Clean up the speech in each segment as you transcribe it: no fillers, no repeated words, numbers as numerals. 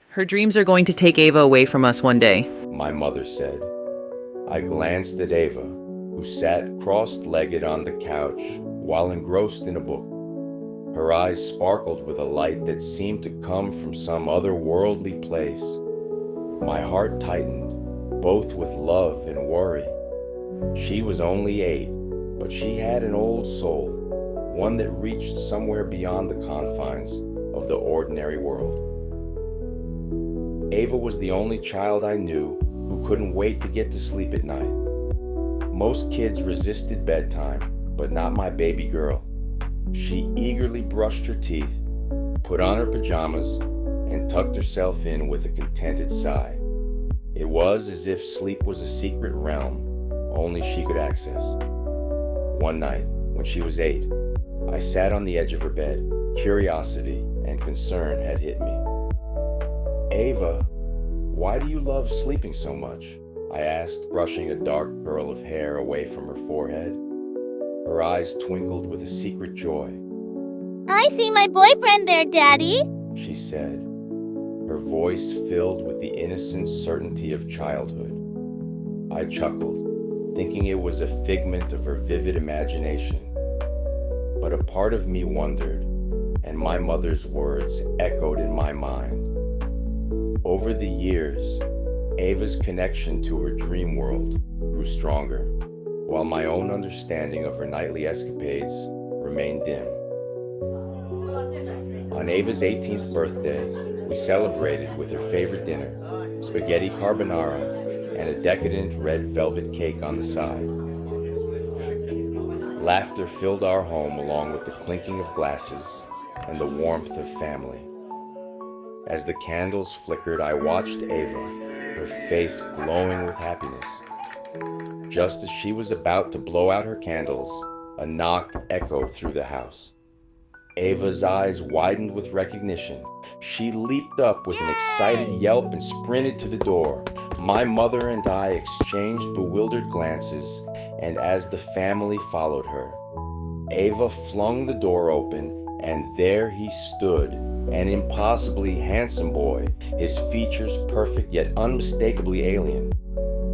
Her dreams are going to take Ava away from us one day, my mother said. I glanced at Ava, who sat crossed-legged on the couch while engrossed in a book. Her eyes sparkled with a light that seemed to come from some otherworldly place. My heart tightened, both with love and worry. She was only 8, but she had an old soul, one that reached somewhere beyond the confines of the ordinary world. Ava was the only child I knew who couldn't wait to get to sleep at night. Most kids resisted bedtime, but not my baby girl. She eagerly brushed her teeth, put on her pajamas, and tucked herself in with a contented sigh. It was as if sleep was a secret realm only she could access. One night, when she was 8, I sat on the edge of her bed. Curiosity and concern had hit me. Ava, why do you love sleeping so much? I asked, brushing a dark curl of hair away from her forehead. Her eyes twinkled with a secret joy. I see my boyfriend there, Daddy, she said, her voice filled with the innocent certainty of childhood. I chuckled, thinking it was a figment of her vivid imagination. But a part of me wondered, and my mother's words echoed in my mind. Over the years, Ava's connection to her dream world grew stronger, while my own understanding of her nightly escapades remained dim. On Ava's 18th birthday, we celebrated with her favorite dinner, spaghetti carbonara, and a decadent red velvet cake on the side. Laughter filled our home along with the clinking of glasses and the warmth of family. As the candles flickered, I watched Ava, her face glowing with happiness. Just as she was about to blow out her candles, a knock echoed through the house. Ava's eyes widened with recognition. She leaped up with an excited yelp and sprinted to the door. My mother and I exchanged bewildered glances, and as the family followed her, Ava flung the door open, and there he stood, an impossibly handsome boy, his features perfect yet unmistakably alien.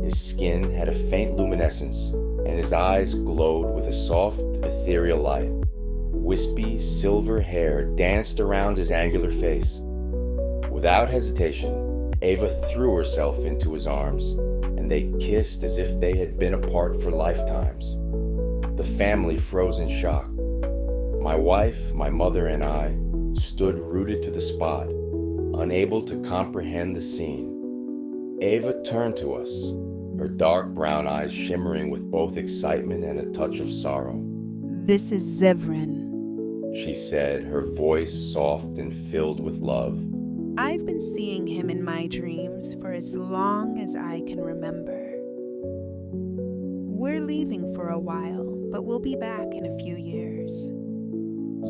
His skin had a faint luminescence, and his eyes glowed with a soft, ethereal light. Wispy, silver hair danced around his angular face. Without hesitation, Ava threw herself into his arms, and they kissed as if they had been apart for lifetimes. The family froze in shock. My wife, my mother, and I stood rooted to the spot, unable to comprehend the scene. Ava turned to us, her dark brown eyes shimmering with both excitement and a touch of sorrow. This is Zevran, she said, her voice soft and filled with love. I've been seeing him in my dreams for as long as I can remember. We're leaving for a while, but we'll be back in a few years.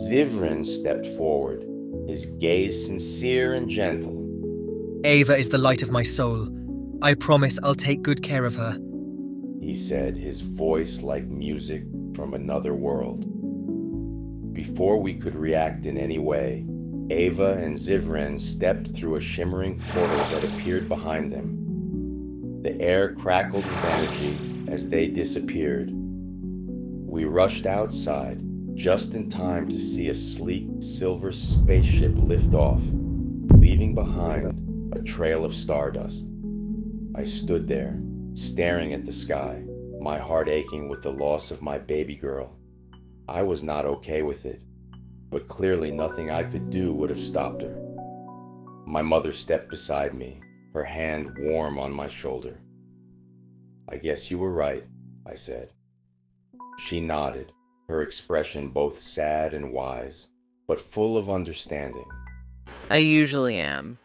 Zivran stepped forward, his gaze sincere and gentle. Ava is the light of my soul. I promise I'll take good care of her, he said, his voice like music from another world. Before we could react in any way, Ava and Zivran stepped through a shimmering portal that appeared behind them. The air crackled with energy as they disappeared. We rushed outside, just in time to see a sleek silver spaceship lift off, leaving behind a trail of stardust. I stood there, staring at the sky, my heart aching with the loss of my baby girl. I was not okay with it, but clearly nothing I could do would have stopped her. My mother stepped beside me, her hand warm on my shoulder. I guess you were right, I said. She nodded, her expression both sad and wise, but full of understanding. I usually am.